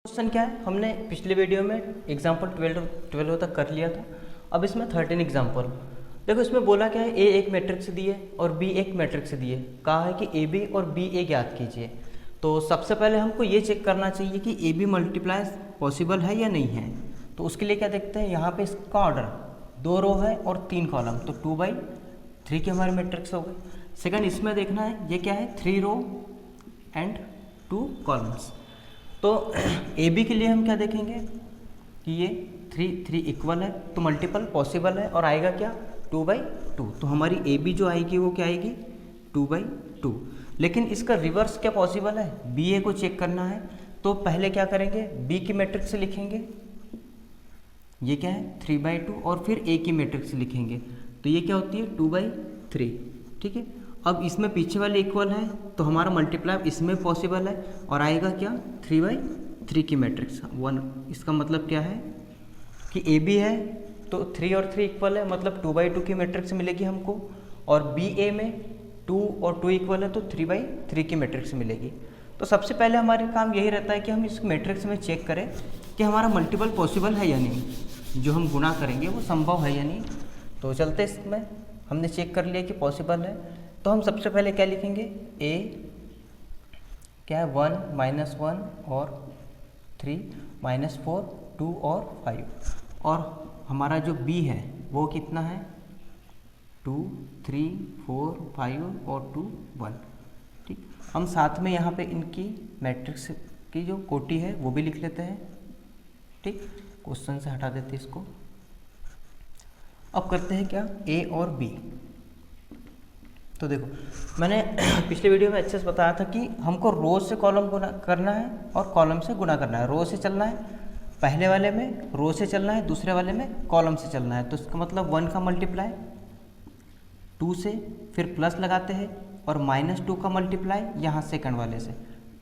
Question क्या है, हमने पिछले वीडियो में एग्जाम्पल 12 तक कर लिया था। अब इसमें 13 एग्जाम्पल। देखो इसमें बोला क्या है, ए एक मैट्रिक्स दी है और बी एक मैट्रिक्स दी है। कहा है कि ए बी और बी ए ज्ञात कीजिए। तो सबसे पहले हमको ये चेक करना चाहिए कि ए बी मल्टीप्लाई पॉसिबल है या नहीं है। तो उसके लिए क्या देखते हैं, यहाँ पे इसका ऑर्डर 2 रो है और 3 कॉलम, तो 2/3 के हमारे मैट्रिक्स हो गए। सेकंड इसमें देखना है ये क्या है, 3 रो एंड 2 कॉलम्स। तो ए बी के लिए हम क्या देखेंगे कि ये 3 इक्वल है, तो मल्टीपल पॉसिबल है और आएगा क्या 2/2। तो हमारी ए बी जो आएगी वो क्या आएगी 2/2। लेकिन इसका रिवर्स क्या पॉसिबल है, बी ए को चेक करना है। तो पहले क्या करेंगे, बी की मैट्रिक्स लिखेंगे, ये क्या है 3/2, और फिर ए की मैट्रिक्स लिखेंगे, तो ये क्या होती है 2/3। ठीक है, अब इसमें पीछे वाले इक्वल है तो हमारा मल्टीप्लाई इसमें पॉसिबल है और आएगा क्या 3/3 की मैट्रिक्स 1। इसका मतलब क्या है कि ए बी है तो 3 और 3 इक्वल है, मतलब 2/2 की मैट्रिक्स मिलेगी हमको। और बी ए में 2 और 2 इक्वल है तो 3/3 की मैट्रिक्स मिलेगी। तो सबसे पहले हमारे काम यही रहता है कि हम इस मैट्रिक्स में चेक करें कि हमारा मल्टीपल पॉसिबल है या नहीं, जो हम गुणा करेंगे वो संभव है या नहीं। तो चलते इसमें, हमने चेक कर लिया कि पॉसिबल है। तो हम सबसे पहले क्या लिखेंगे, ए क्या है 1 -1 और 3 -4 2 और 5, और हमारा जो बी है वो कितना है 2 3 4 5 और 2 1। ठीक, हम साथ में यहाँ पे इनकी मैट्रिक्स की जो कोटि है वो भी लिख लेते हैं। ठीक, क्वेश्चन से हटा देते हैं इसको। अब करते हैं क्या, ए और बी। तो देखो मैंने पिछले वीडियो में अच्छे से बताया था कि हमको रो से कॉलम गुना करना है और कॉलम से गुना करना है। रो से चलना है, पहले वाले में रो से चलना है, दूसरे वाले में कॉलम से चलना है। तो इसका मतलब 1 का मल्टीप्लाई 2 से, फिर प्लस लगाते हैं, और -2 का मल्टीप्लाई यहाँ सेकंड वाले से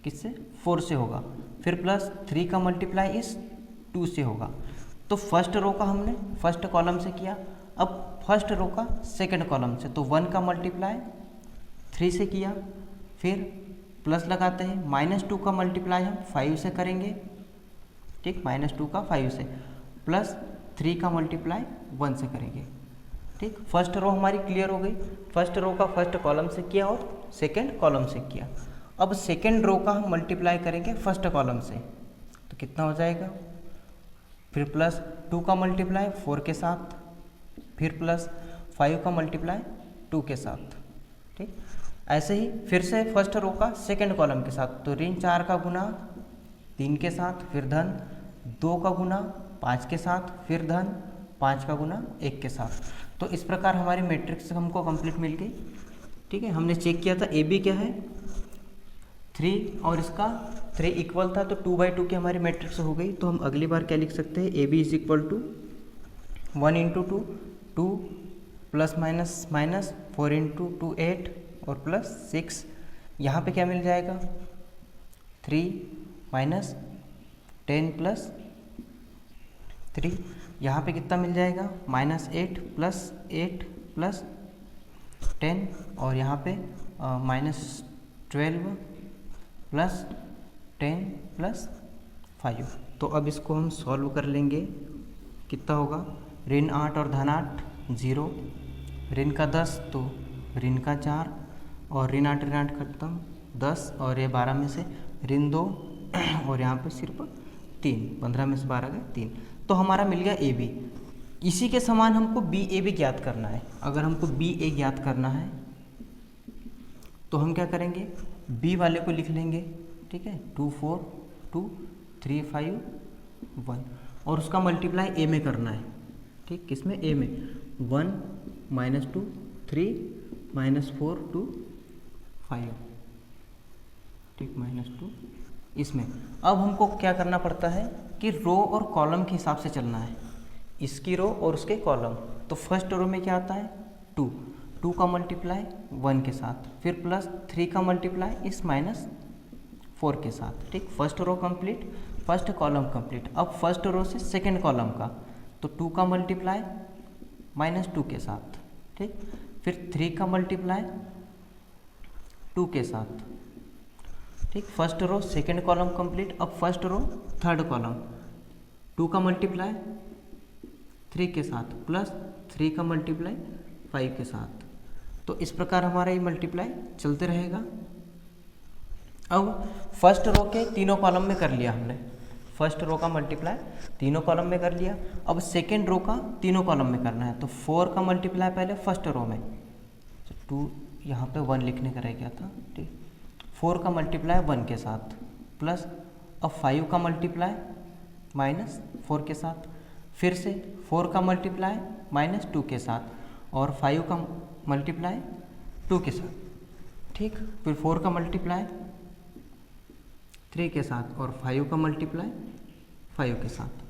किससे 4 से होगा, फिर प्लस 3 का मल्टीप्लाई इस 2 से होगा। तो फर्स्ट रो का हमने फर्स्ट कॉलम से किया, अब फर्स्ट रो का सेकंड कॉलम से, तो 1 का मल्टीप्लाई 3 से किया, फिर प्लस लगाते हैं, -2 का मल्टीप्लाई हम 5 से करेंगे। ठीक, -2 का 5 से, प्लस 3 का मल्टीप्लाई 1 से करेंगे। ठीक, फर्स्ट रो हमारी क्लियर हो गई। फर्स्ट रो का फर्स्ट कॉलम से किया और सेकंड कॉलम से किया। अब सेकंड रो का हम मल्टीप्लाई करेंगे फर्स्ट कॉलम से, तो कितना हो जाएगा, फिर प्लस 2 का मल्टीप्लाई 4 के साथ, फिर प्लस 5 का मल्टीप्लाई 2 के साथ। ठीक, ऐसे ही फिर से फर्स्ट रो का सेकंड कॉलम के साथ, तो ऋण 4 का गुना 3 के साथ, फिर धन 2 का गुना 5 के साथ, फिर धन 5 का गुना 1 के साथ। तो इस प्रकार हमारी मैट्रिक्स हमको कंप्लीट मिल गई। ठीक है, हमने चेक किया था ए बी क्या है 3 और इसका 3 इक्वल था, तो 2/2 की हमारी मैट्रिक्स हो गई। तो हम अगली बार क्या लिख सकते हैं, A B is equal to 1 × 2 2 plus minus minus 4 × 2 8 और प्लस 6। यहाँ पे क्या मिल जाएगा 3 माइनस 10 प्लस 3। यहाँ पे कितना मिल जाएगा -8 प्लस 8 प्लस 10, और यहाँ पे -12 प्लस 10 प्लस 5। तो अब इसको हम सॉल्व कर लेंगे, कितना होगा, ऋण 8 और धन 8 0, ऋण का 10 तो ऋण का 4, और ऋण 8 खत्म 10, और ये 12 में से ऋण 2 और यहाँ पे सिर्फ 3, 15 में से 12 गए 3। तो हमारा मिल गया ए बी। इसी के समान हमको बी ए भी ज्ञात करना है। अगर हमको बी ए ज्ञात करना है तो हम क्या करेंगे, बी वाले को लिख लेंगे। ठीक है, 2 4 2 3 5 1, और उसका मल्टीप्लाई ए में करना है। ठीक, किसमें, ए में 1 -2 3 -4 2 5। ठीक, -2 इसमें। अब हमको क्या करना पड़ता है कि रो और कॉलम के हिसाब से चलना है, इसकी रो और उसके कॉलम। तो फर्स्ट रो में क्या आता है 2 का मल्टीप्लाई 1 के साथ, फिर प्लस 3 का मल्टीप्लाई इस -4 के साथ। ठीक, first row complete, first column complete. अब फर्स्ट रो से सेकंड कॉलम का, तो 2 का मल्टीप्लाई -2 के साथ। ठीक, फिर 3 का मल्टीप्लाई 2 के साथ। ठीक, first row second column complete. अब फर्स्ट रो थर्ड कॉलम, 2 का मल्टीप्लाई 3 के साथ प्लस 3 का मल्टीप्लाई 5 के साथ। तो इस प्रकार हमारा ये मल्टीप्लाई चलते रहेगा। अब फर्स्ट रो के तीनों कॉलम में कर लिया हमने, फर्स्ट रो का मल्टीप्लाई तीनों कॉलम में कर लिया। अब सेकेंड रो का तीनों कॉलम में करना है, तो 4 का मल्टीप्लाई पहले फर्स्ट रो में, तो 2 यहाँ पे 1 लिखने का रह गया था, ठीक। 4 का मल्टीप्लाई 1 के साथ प्लस, अब 5 का मल्टीप्लाई माइनस 4 के साथ, फिर से 4 का मल्टीप्लाई माइनस 2 के साथ और 5 का मल्टीप्लाई 2 के साथ, ठीक। फिर 4 का मल्टीप्लाई 3 के साथ और 5 का मल्टीप्लाई 5 के साथ,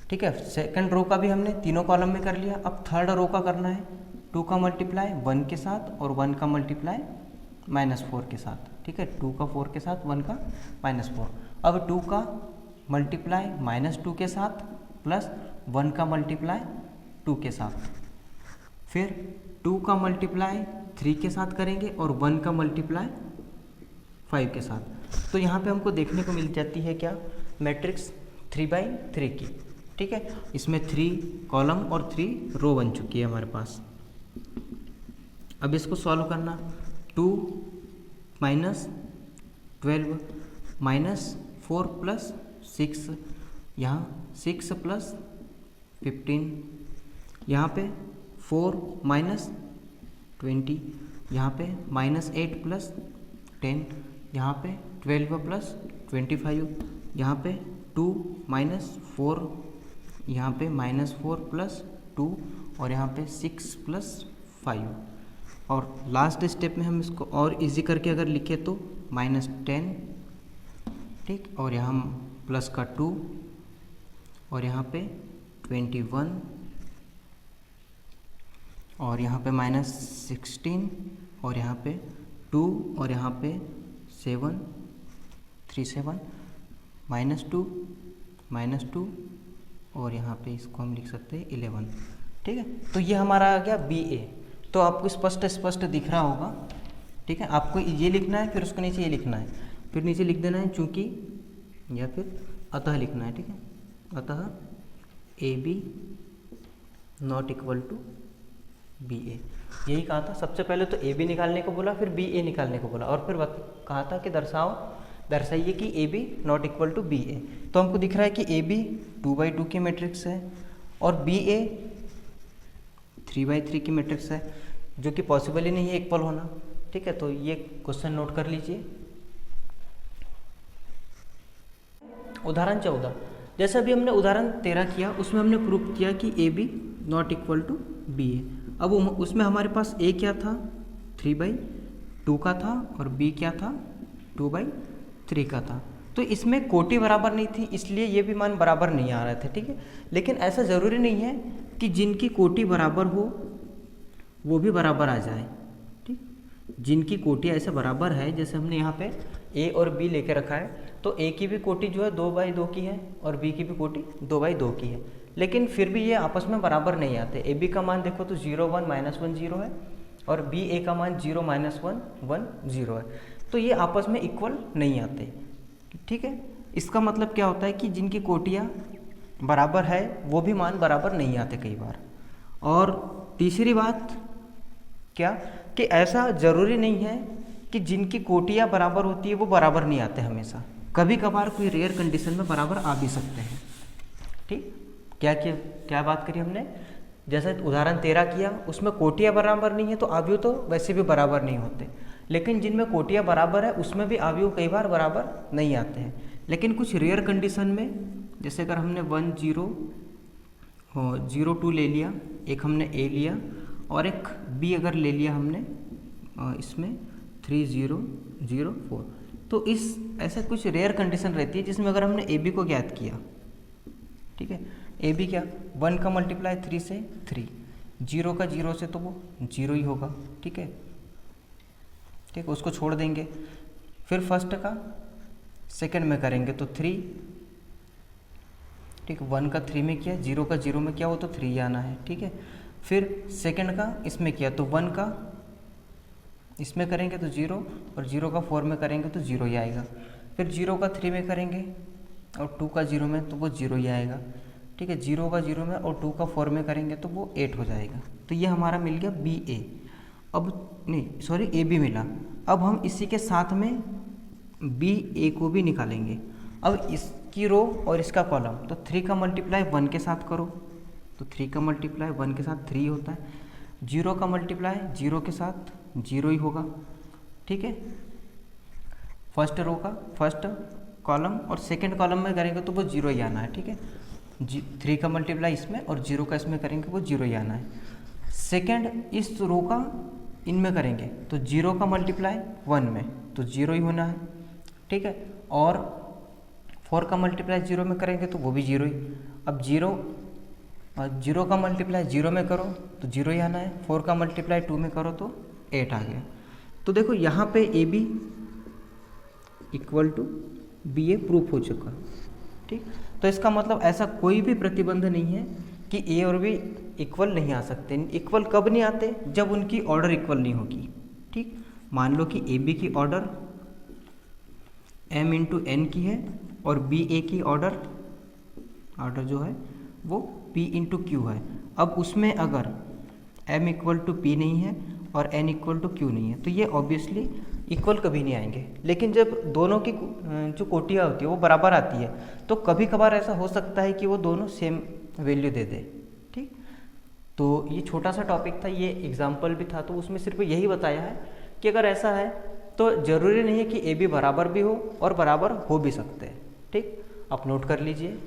ठीक है। सेकंड रो का भी हमने तीनों कॉलम में कर लिया। अब थर्ड रो का करना है, 2 का मल्टीप्लाई 1 के साथ और 1 का मल्टीप्लाई माइनस 4 के साथ, ठीक है। 2 का 4 के साथ 1 का माइनस 4। अब 2 का मल्टीप्लाई माइनस 2 के साथ प्लस 1 का मल्टीप्लाई 2 के साथ, फिर 2 का मल्टीप्लाई 3 के साथ करेंगे और 1 का मल्टीप्लाई 5 के साथ। तो यहाँ पे हमको देखने को मिल जाती है क्या, मैट्रिक्स 3/3 की, ठीक है। इसमें 3 कॉलम और 3 रो बन चुकी है हमारे पास। अब इसको सॉल्व करना, 2 माइनस 12 माइनस 4 प्लस 6, यहाँ 6 प्लस 15, यहाँ पे 4 माइनस 20, यहाँ पे माइनस 8 प्लस 10, यहाँ पे 12 प्लस 25, यहाँ पे 2 माइनस 4, यहाँ पे माइनस 4 प्लस 2 और यहाँ पे 6 प्लस 5। और लास्ट स्टेप में हम इसको और इजी करके अगर लिखे तो -10, ठीक, और यहाँ प्लस का 2 और यहाँ पे 21 और यहाँ पे -16 और यहाँ पे 2 और यहाँ पे 7 37 -2 और यहाँ पे इसको हम लिख सकते हैं 11, ठीक है। तो ये हमारा आ गया BA। तो आपको स्पष्ट दिख रहा होगा, ठीक है। आपको ये लिखना है, फिर उसके नीचे ये लिखना है, फिर नीचे लिख देना है चूँकि, या फिर अतः लिखना है, ठीक है। अतः AB not equal to BA, यही कहा था। सबसे पहले तो AB निकालने को बोला, फिर BA निकालने को बोला और फिर कहा था कि दर्शाइए कि AB not equal to BA। तो हमको दिख रहा है कि AB 2/2 की मैट्रिक्स है और BA 3/3 की मैट्रिक्स है, जो कि पॉसिबल ही नहीं है इक्वल होना, ठीक है। तो ये क्वेश्चन नोट कर लीजिए। उदाहरण 14, जैसे अभी हमने उदाहरण 13 किया, उसमें हमने प्रूव किया कि AB not equal to BA। अब उसमें हमारे पास A क्या था, 3/2 का था और B क्या था, 2/3 का था। तो इसमें कोटि बराबर नहीं थी, इसलिए ये भी मान बराबर नहीं आ रहे थे, ठीक है। लेकिन ऐसा ज़रूरी नहीं है कि जिनकी कोटि बराबर हो वो भी बराबर आ जाए, ठीक। जिनकी कोटि ऐसे बराबर है, जैसे हमने यहाँ पे A और B लेके रखा है, तो A की भी कोटि जो है 2/2 की है और B की भी कोटि 2/2 की है, लेकिन फिर भी ये आपस में बराबर नहीं आते। AB का मान देखो तो 0 1 -1 0 है और BA का मान 0 -1 1 0 है, तो ये आपस में इक्वल नहीं आते, ठीक है। इसका मतलब क्या होता है कि जिनकी कोटियाँ बराबर है वो भी मान बराबर नहीं आते कई बार। और तीसरी बात क्या, कि ऐसा ज़रूरी नहीं है कि जिनकी कोटियाँ बराबर होती है वो बराबर नहीं आते हमेशा, कभी कभार कोई रेयर कंडीशन में बराबर आ भी सकते हैं, ठीक। क्या बात करी हमने, जैसे उदाहरण 13 किया, उसमें कोटियाँ बराबर नहीं है तो अवयव तो वैसे भी बराबर नहीं होते, लेकिन जिनमें कोटियाँ बराबर है उसमें भी अवयव कई बार बराबर नहीं आते हैं। लेकिन कुछ रेयर कंडीशन में, जैसे अगर हमने 1 0 0 2 ले लिया, एक हमने A लिया और एक B अगर ले लिया हमने इसमें 3 0 0 4, तो इस ऐसा कुछ रेयर कंडीशन रहती है जिसमें अगर हमने AB को ज्ञात किया, ठीक है। AB क्या, 1 का मल्टीप्लाई 3 से 3, 0 का 0 से तो वो 0 ही होगा, ठीक है, ठीक, उसको छोड़ देंगे। फिर फर्स्ट का सेकंड में करेंगे तो 3, ठीक, 1 का 3 में किया, 0 का 0 में किया, वो तो 3 आना है, ठीक है। फिर सेकंड का इसमें किया तो 1 का इसमें करेंगे तो 0, और 0 का 4 में करेंगे तो 0 ही आएगा। फिर 0 का 3 में करेंगे और 2 का 0 में तो वो 0 ही आएगा। ठीक है, 0 का 0 में और 2 का 4 में करेंगे तो वो 8 हो जाएगा। तो ये हमारा मिल गया बी ए। अब नहीं सॉरी ए बी मिला। अब हम इसी के साथ में बी ए को भी निकालेंगे। अब इसकी रो और इसका कॉलम, तो 3 का मल्टीप्लाई 1 के साथ करो, तो 3 का मल्टीप्लाई 1 के साथ 3 होता है। 0 का मल्टीप्लाई 0 के साथ 0 ही होगा। ठीक है, फर्स्ट रो का फर्स्ट कॉलम और सेकंड कॉलम में करेंगे तो वो 0 ही आना है। ठीक है, 3 का मल्टीप्लाई इसमें और 0 का इसमें करेंगे वो 0 ही आना है। सेकंड इस रो का इनमें करेंगे तो 0 का मल्टीप्लाई 1 में तो 0 ही होना है। ठीक है, और 4 का मल्टीप्लाई 0 में करेंगे तो वो भी 0 ही। अब 0 का मल्टीप्लाई 0 में करो तो 0 ही आना है। 4 का मल्टीप्लाई 2 में करो तो 8 आ गया। तो देखो यहाँ पे A B equal to B A proof हो चुका। ठीक, तो इसका मतलब ऐसा कोई भी प्रतिबंध नहीं है कि ए और बी इक्वल नहीं आ सकते। इक्वल कब नहीं आते? जब उनकी ऑर्डर इक्वल नहीं होगी। ठीक, मान लो कि ए बी की ऑर्डर m इंटू एन की है और बी ए की ऑर्डर जो है वो p इंटू क्यू है। अब उसमें अगर m इक्वल टू पी नहीं है और n इक्वल टू क्यू नहीं है तो ये ऑब्वियसली इक्वल कभी नहीं आएंगे। लेकिन जब दोनों की जो कोटियाँ होती है वो बराबर आती है तो कभी कभार ऐसा हो सकता है कि वो दोनों सेम वैल्यू दे दे। ठीक, तो ये छोटा सा टॉपिक था, ये एग्जाम्पल भी था, तो उसमें सिर्फ यही बताया है कि अगर ऐसा है तो ज़रूरी नहीं है कि ए बी बराबर भी हो और बराबर हो भी सकते हैं। ठीक, आप नोट कर लीजिए।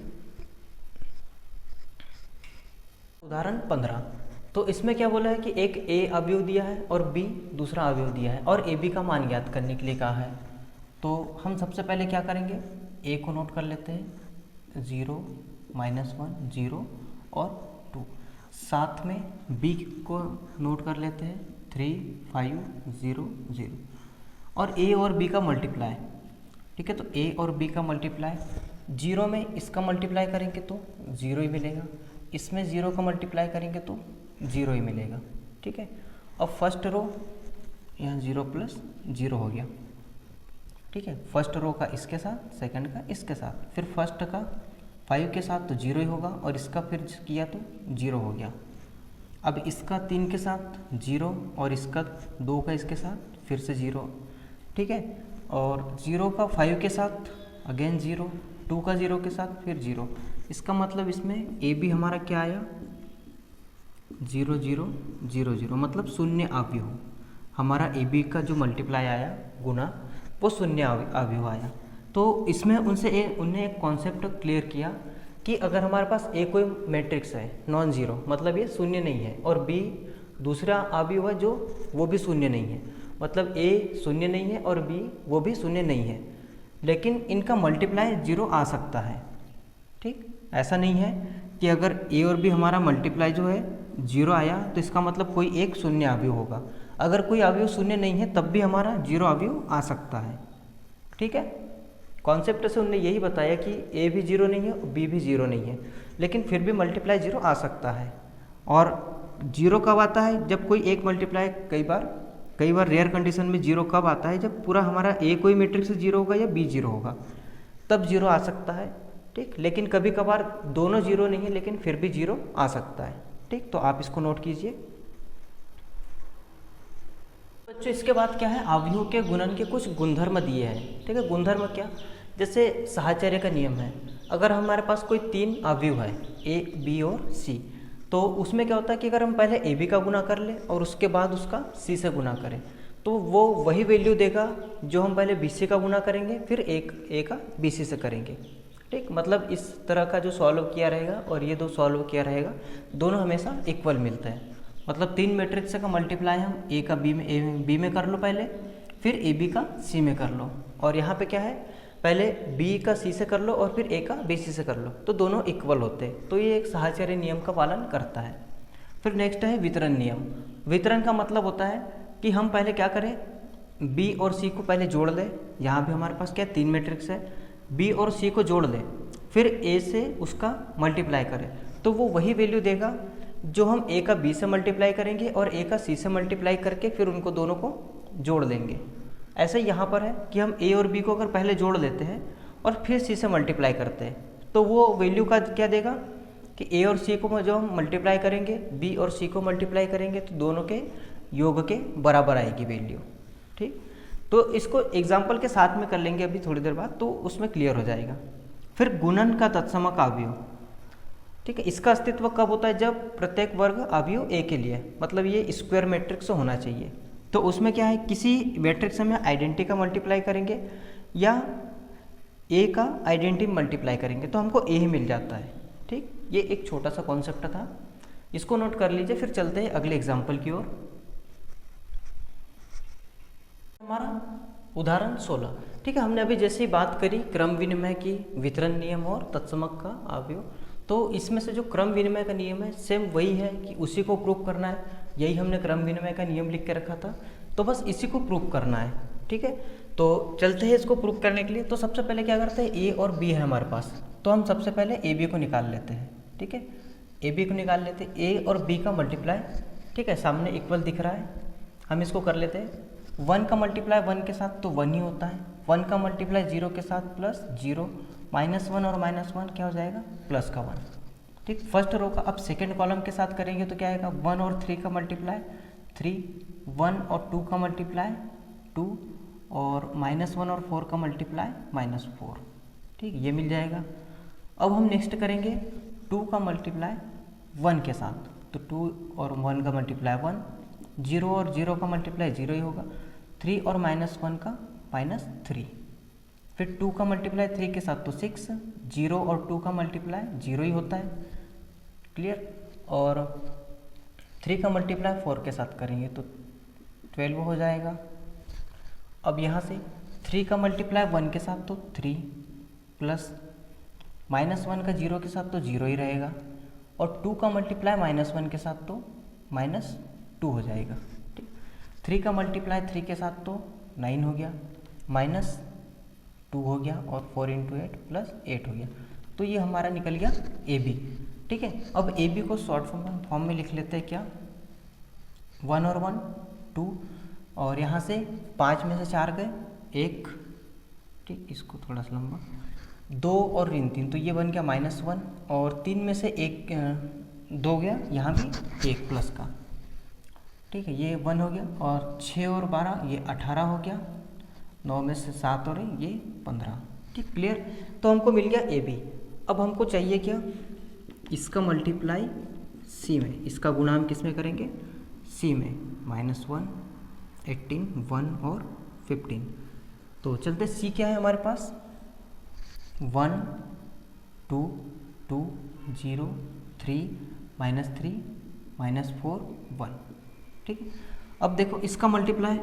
उदाहरण 15, तो इसमें क्या बोला है कि एक ए अवयव दिया है और बी दूसरा अवयव दिया है और ए बी का मान ज्ञात करने के लिए कहा है। तो हम सबसे पहले क्या करेंगे, ए को नोट कर लेते हैं, 0 -1 0 और 2। साथ में बी को नोट कर लेते हैं, 3 5 0 0 और ए और बी का मल्टीप्लाई। ठीक है, तो ए और बी का मल्टीप्लाई 0 में इसका मल्टीप्लाई करेंगे तो 0 ही मिलेगा, इसमें 0 का मल्टीप्लाई करेंगे तो 0 ही मिलेगा। ठीक है, अब फर्स्ट रो यहाँ 0 + 0 हो गया। ठीक है, फर्स्ट रो का इसके साथ, सेकंड का इसके साथ, फिर फर्स्ट का 5 के साथ तो 0 ही होगा और इसका फिर किया तो 0 हो गया। अब इसका 3 के साथ 0 और इसका 2 का इसके साथ फिर से 0। ठीक है, और 0 का 5 के साथ अगेन 0, 2 का 0 के साथ फिर 0। इसका मतलब इसमें ए बी हमारा क्या आया, 0 0 0 0, मतलब शून्य अवयव। हमारा ए बी का जो मल्टीप्लाई आया गुना वो शून्य अवयव आया। तो इसमें उन्हें एक कॉन्सेप्ट क्लियर किया कि अगर हमारे पास ए कोई मैट्रिक्स है नॉन ज़ीरो, मतलब ये शून्य नहीं है, और बी दूसरा अवयव है जो वो भी शून्य नहीं है, मतलब ए शून्य नहीं है और बी वो भी शून्य नहीं है, लेकिन इनका मल्टीप्लाई 0 आ सकता है। ठीक, ऐसा नहीं है कि अगर ए और बी हमारा मल्टीप्लाई जो है 0 आया तो इसका मतलब कोई एक शून्य अवयव होगा। अगर कोई अवयव शून्य नहीं है तब भी हमारा 0 अवयव आ सकता है। ठीक है, कॉन्सेप्ट से उन्होंने यही बताया कि ए भी 0 नहीं है और बी भी 0 नहीं है, लेकिन फिर भी मल्टीप्लाई 0 आ सकता है। और 0 कब आता है, जब कोई एक मल्टीप्लाई, कई बार रेयर कंडीशन में 0 कब आता है, जब पूरा हमारा ए कोई मैट्रिक्स 0 होगा या बी 0 होगा, तब 0 आ सकता है। ठीक, लेकिन कभी कभार दोनों 0 नहीं है लेकिन फिर भी 0 आ सकता है। ठीक, तो आप इसको नोट कीजिए। बच्चों इसके बाद क्या है, अवयवों के गुणन के कुछ गुणधर्म दिए हैं। ठीक है, गुणधर्म क्या, जैसे साहचर्य का नियम है। अगर हमारे पास कोई 3 अवयव है ए बी और सी, तो उसमें क्या होता है कि अगर हम पहले ए बी का गुना कर लें और उसके बाद उसका सी से गुना करें तो वो वही वैल्यू देगा जो हम पहले बी सी का गुना करेंगे फिर ए का बी सी से करेंगे। ठीक, मतलब इस तरह का जो सॉल्व किया रहेगा और ये दो सॉल्व किया रहेगा, दोनों हमेशा इक्वल मिलते हैं। मतलब 3 मैट्रिक्स का मल्टीप्लाई हम ए का बी में कर लो पहले, फिर ए बी का सी में कर लो, और यहाँ पे क्या है, पहले बी का सी से कर लो और फिर ए का बी सी से कर लो, तो दोनों इक्वल होते हैं। तो ये एक साहचर्य नियम का पालन करता है। फिर नेक्स्ट है वितरण नियम। वितरण का मतलब होता है कि हम पहले क्या करें, बी और सी को पहले जोड़ लें। यहाँ भी हमारे पास क्या 3 मैट्रिक्स है, बी और सी को जोड़ लें, फिर ए से उसका मल्टीप्लाई करें, तो वो वही वैल्यू देगा जो हम ए का बी से मल्टीप्लाई करेंगे और ए का सी से मल्टीप्लाई करके फिर उनको दोनों को जोड़ देंगे। ऐसे ही यहाँ पर है कि हम ए और बी को अगर पहले जोड़ लेते हैं और फिर सी से मल्टीप्लाई करते हैं तो वो वैल्यू का क्या देगा कि ए और सी को जो हम मल्टीप्लाई करेंगे, बी और सी को मल्टीप्लाई करेंगे तो दोनों के योग के बराबर आएगी वैल्यू। ठीक, तो इसको एग्जाम्पल के साथ में कर लेंगे अभी थोड़ी देर बाद, तो उसमें क्लियर हो जाएगा। फिर गुणन का तत्समक अवयव। ठीक है, इसका अस्तित्व कब होता है? जब प्रत्येक वर्ग अवयव ए के लिए, मतलब ये स्क्वायर मैट्रिक्स होना चाहिए। तो उसमें क्या है, किसी मैट्रिक्स में आइडेंटिटी का मल्टीप्लाई करेंगे या ए का आइडेंटिटी मल्टीप्लाई करेंगे तो हमको ए ही मिल जाता है। ठीक, ये एक छोटा सा कॉन्सेप्ट था, इसको नोट कर लीजिए। फिर चलते हैं अगले एग्जाम्पल की ओर। हमारा उदाहरण 16। ठीक है, हमने अभी जैसे ही बात करी क्रम विनिमय की, वितरण नियम और तत्समक का अवयव, तो इसमें से जो क्रम विनिमय का नियम है सेम वही है कि उसी को प्रूव करना है। यही हमने क्रम विनिमय का नियम लिख के रखा था, तो बस इसी को प्रूव करना है। ठीक है, तो चलते हैं इसको प्रूव करने के लिए। तो सबसे पहले क्या करते हैं, ए और बी है हमारे पास, तो हम सबसे पहले ए बी को निकाल लेते हैं। ठीक है, ए बी को निकाल लेते हैं, ए और बी का मल्टीप्लाई। ठीक है, सामने इक्वल दिख रहा है, हम इसको कर लेते हैं। 1 का मल्टीप्लाई 1 के साथ तो 1 ही होता है, 1 का मल्टीप्लाई 0 के साथ प्लस 0, -1 और -1 क्या हो जाएगा, प्लस का 1। ठीक, फर्स्ट रो का अब सेकेंड कॉलम के साथ करेंगे तो क्या आएगा, 1 और 3 का मल्टीप्लाई 3, 1 और 2 का मल्टीप्लाई 2, और -1 और 4 का मल्टीप्लाई -4। ठीक, ये मिल जाएगा। अब हम नेक्स्ट करेंगे 2 का मल्टीप्लाई 1 के साथ, तो 2 और 1 का मल्टीप्लाई 1, 0 और 0 का मल्टीप्लाई 0 ही होगा, 3 और -1 का -3, फिर 2 का मल्टीप्लाई 3 के साथ तो 6, 0 और 2 का मल्टीप्लाई 0 ही होता है, क्लियर। और 3 का मल्टीप्लाई 4 के साथ करेंगे तो 12 हो जाएगा। अब यहाँ से 3 का मल्टीप्लाई 1 के साथ तो 3, प्लस -1 का 0 के साथ तो 0 ही रहेगा, और 2 का मल्टीप्लाई -1 के साथ तो -2 हो जाएगा। ठीक, 3 का मल्टीप्लाई 3 के साथ तो 9 हो गया, -2 हो गया, और 4 × 8 + 8 हो गया। तो ये हमारा निकल गया ए बी। ठीक है, अब ए बी को शॉर्ट फॉर्म में लिख लेते हैं, क्या, 1 और 1 2, और यहाँ से 5 में से 4 गए 1, ठीक, इसको थोड़ा सा लंबा, 2 और 3, तो ये बन गया -1, और 3 में से 1 2 गया, यहाँ भी 1 प्लस का। ठीक है, ये 1 हो गया, और 6 और 12 ये 18 हो गया, 9 में से 7 और ये 15। ठीक, क्लियर। तो हमको मिल गया ए बी। अब हमको चाहिए क्या, इसका मल्टीप्लाई सी में, इसका गुणा हम किस में करेंगे, सी में, -1 18 1 और 15। तो चलते, सी क्या है हमारे पास, 1 2 2 0 3 -3 -4 1। ठीक है, अब देखो इसका मल्टीप्लाई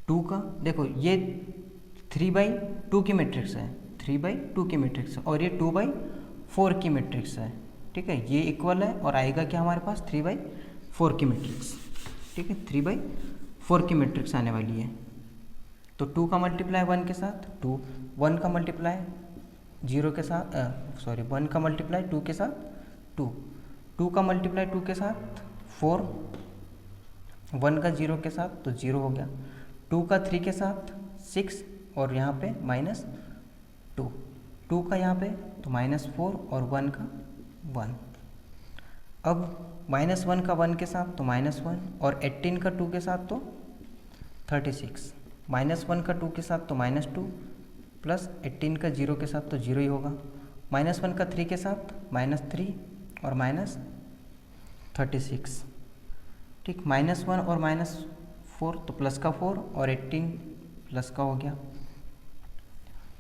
2 का, देखो ये 3/2 की मैट्रिक्स है, 3/2 की मैट्रिक्स है, और ये 2/4 की मैट्रिक्स है। ठीक है, ये इक्वल है, और आएगा क्या हमारे पास 3/4 की मैट्रिक्स। ठीक है, 3/4 की मैट्रिक्स आने वाली है। तो 2 का मल्टीप्लाई 1 के साथ 2, 1 का मल्टीप्लाई 0 के साथ 1 का मल्टीप्लाई 2 के साथ 2, 2 का मल्टीप्लाई 2 के साथ 4, 1 का 0 के साथ तो 0 हो गया, 2 का 3 के साथ 6, और यहाँ पे -2, 2 का यहाँ पे तो -4, और 1 का 1। अब -1 का 1 के साथ तो -1, और 18 का 2 के साथ तो 36, -1 का 2 के साथ तो -2, प्लस 18 का 0 के साथ तो 0 ही होगा, -1 का 3 के साथ -3, और -36। ठीक, -1 और -4 तो प्लस का 4, और 18 प्लस का हो गया।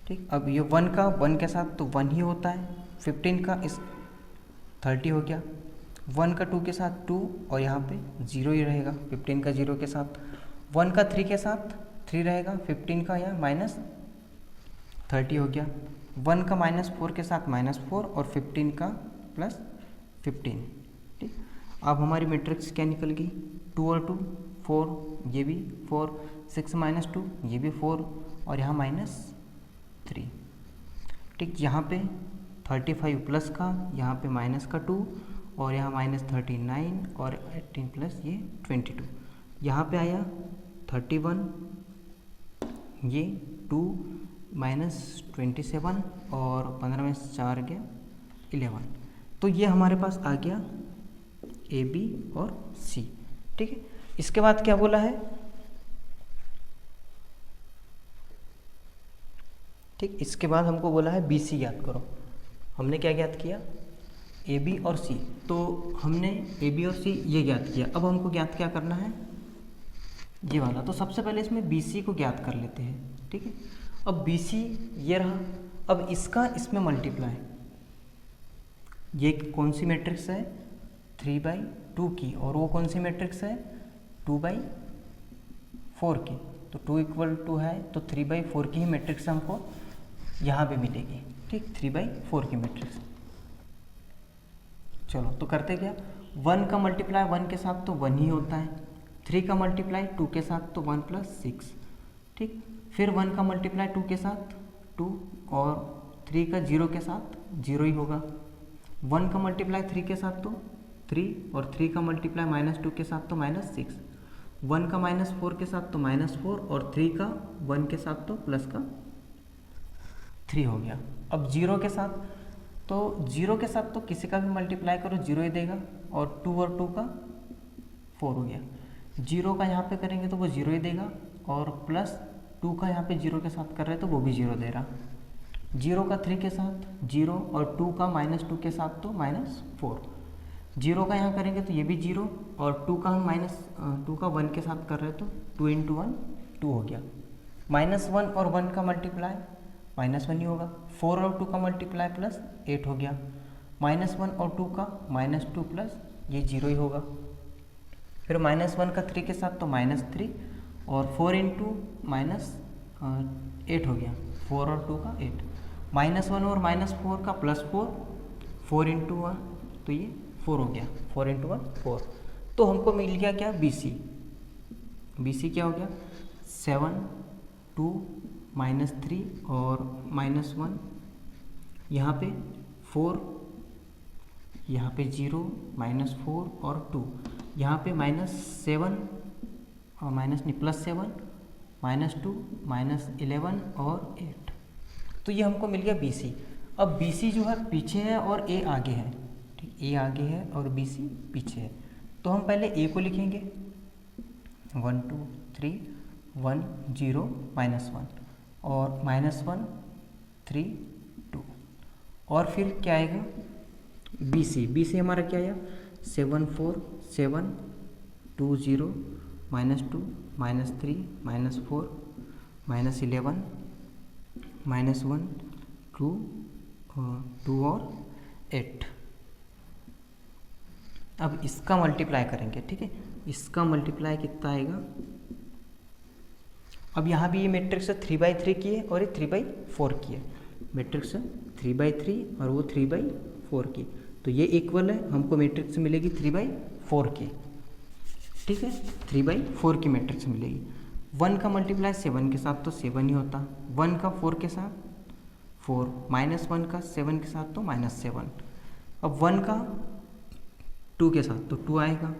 ठीक, अब ये 1 का 1 के साथ तो 1 ही होता है, 15 का इस 30 हो गया, 1 का 2 के साथ 2, और यहाँ पे 0 ही रहेगा 15 का 0 के साथ, 1 का 3 के साथ 3 रहेगा, 15 का यहाँ -30 हो गया, 1 का -4 के साथ -4, और 15 का +15। ठीक, अब हमारी मैट्रिक्स क्या निकल गई, 2 और 2 4, ये भी 4, 6 -2 ये भी 4, और यहाँ -3। ठीक, यहाँ पे 35 प्लस का, यहाँ पे -2, और यहाँ -39, और 18 प्लस ये 22। यहाँ पे आया 31, ये 2 माइनस 27 और 15 में 4 गया 11। तो ये हमारे पास आ गया ए बी और सी। ठीक है, इसके बाद क्या बोला है, ठीक, इसके बाद हमको बोला है बी सी ज्ञात करो। हमने क्या ज्ञात किया, ए बी और सी। तो हमने ए बी और सी ये ज्ञात किया। अब हमको ज्ञात क्या करना है, ये वाला। तो सबसे पहले इसमें बी सी को ज्ञात कर लेते हैं। ठीक है, अब बी सी ये रहा। अब इसका इसमें मल्टीप्लाई, ये कौन सी मैट्रिक्स है, 3/2 की, और वो कौन सी मैट्रिक्स है, 2/4 की। तो 2 = 2 है, तो 3/4 की ही मैट्रिक्स हमको यहाँ पे मिलेगी। ठीक, 3/4 की मैट्रिक्स। चलो तो करते क्या, 1 का मल्टीप्लाई 1 के साथ तो 1 ही होता है, 3 का मल्टीप्लाई 2 के साथ तो 1 + 6। ठीक, फिर 1 का मल्टीप्लाई 2 के साथ 2, और 3 का 0 के साथ 0 ही होगा। 1 का मल्टीप्लाई 3 के साथ तो 3, और 3 का मल्टीप्लाई -2 के साथ तो -6। 1 का -4 के साथ तो -4, और 3 का 1 के साथ तो +3 हो गया। अब 0 के साथ, तो 0 के साथ तो किसी का भी मल्टीप्लाई करो 0 ही देगा, और 2 और 2 का 4 हो गया। 0 का यहाँ पे करेंगे तो वो 0 ही देगा, और +2 का यहाँ पे 0 के साथ कर रहे हैं तो वो भी 0 दे रहा। 0 का 3 के साथ 0, और 2 का -2 के साथ तो -4। 0 का यहाँ करेंगे तो ये भी 0, और 2 का हम -2 का 1 के साथ कर रहे हैं तो 2 × 1 2 हो गया। -1 और 1 का मल्टीप्लाई -1 ही होगा। 4 और 2 का मल्टीप्लाई +8 हो गया। -1 और 2 का -2 प्लस ये 0 ही होगा। फिर -1 का 3 के साथ तो -3, और 4 × -8 हो गया। 4 और 2 का 8, -1 और -4 का +4, 4 × 1 तो ये 4 हो गया। 4 × 1 4। तो हमको मिल गया क्या, बी सी। बी सी क्या हो गया, 7 2 -3 और -1, यहाँ पे 4, यहाँ पे 0 -4 और 2, यहाँ पे -7 और +7 -2 -11 और 8। तो ये हमको मिल गया बी सी। अब बी सी जो है पीछे है और ए आगे है। ठीक, ए आगे है और बी सी पीछे है। तो हम पहले ए को लिखेंगे, 1 2 3 1 0 -1, और -1 3 2, और फिर क्या आएगा, बी सी। बी सी हमारा क्या आया, 7 4 7 2 0 -2 -3 -4 -11 -1 2 2 और 8। अब इसका मल्टीप्लाई करेंगे। ठीक है, इसका मल्टीप्लाई कितना आएगा, अब यहाँ भी ये मैट्रिक्स 3/3 की है और ये 3/4 की है। मैट्रिक्स 3/3 और वो 3/4 की, तो ये इक्वल है, हमको मैट्रिक्स मिलेगी 3/4 की। ठीक है, 3/4 की मैट्रिक्स मिलेगी। 1 का मल्टीप्लाई 7 के साथ तो 7 ही होता, 1 का 4 के साथ 4, -1 का 7 के साथ तो -7। अब 1 का 2 के साथ तो 2 आएगा,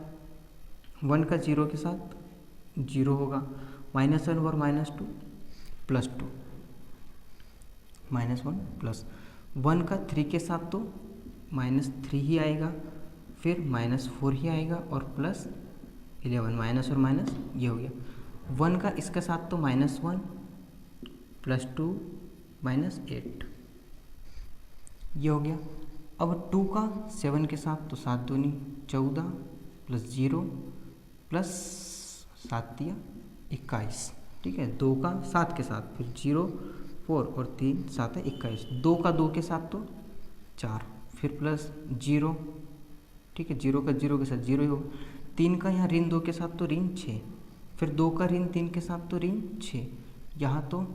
1 का 0 के साथ 0 होगा, -1 और -2 +2, -1 प्लस 1 का 3 के साथ तो -3 ही आएगा, फिर -4 ही आएगा, और +11, माइनस और माइनस ये हो गया। 1 का इसके साथ तो -1 +2 -8 ये हो गया। अब 2 का 7 के साथ तो 7 दूनी 14 +0 +7 21। ठीक है, 2 का 7 के साथ फिर 0 4 और 3 7 है 21। 2 का 2 के साथ तो 4, फिर +0। ठीक है, 0 का 0 के साथ 0 ही होगा। 3 का यहाँ ऋण 2 के साथ तो ऋण 6, फिर 2 का ऋण 3 के साथ तो ऋण 6, यहाँ तो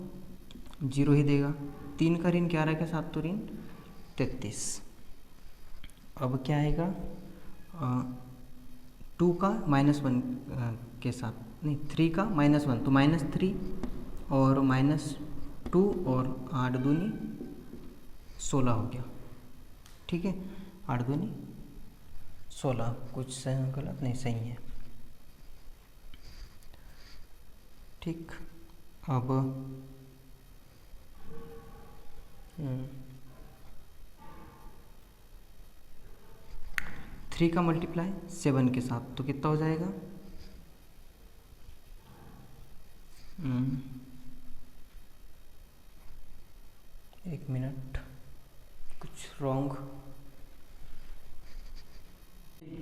0 ही देगा। 3 का ऋण 11 के साथ तो ऋण 33। अब क्या आएगा, 2 का -1 के साथ नहीं, 3 का -1 तो -3 और -2 और 8 दूनी 16 हो गया। ठीक है, 8 दूनी 16, कुछ सही गलत नहीं, सही है। ठीक। अब 3 का मल्टीप्लाई 7 के साथ तो कितना हो जाएगा? एक मिनट, कुछ रॉन्ग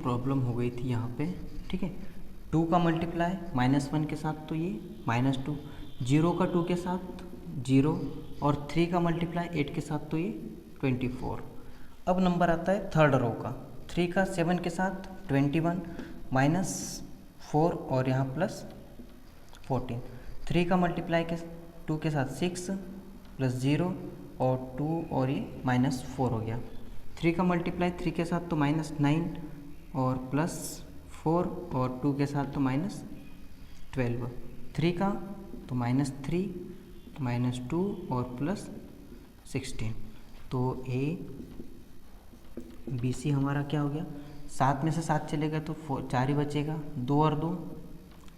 प्रॉब्लम हो गई थी यहाँ पे। ठीक है, 2 का मल्टीप्लाई -1 के साथ तो ये -2, 0 का 2 के साथ 0, और 3 का मल्टीप्लाई 8 के साथ तो ये 24। अब नंबर आता है थर्ड रो का। 3 का 7 के साथ 21, -4 और यहाँ +14। 3 का मल्टीप्लाई के 2 के साथ 6 +0 और 2 और ये -4 हो गया। 3 का मल्टीप्लाई 3 के साथ तो -9 और +4 और 2 के साथ तो -12। 3 का तो -3 -2 और +16। तो A B C हमारा क्या हो गया? 7 में से 7 चलेगा तो 4 ही बचेगा। 2 और 2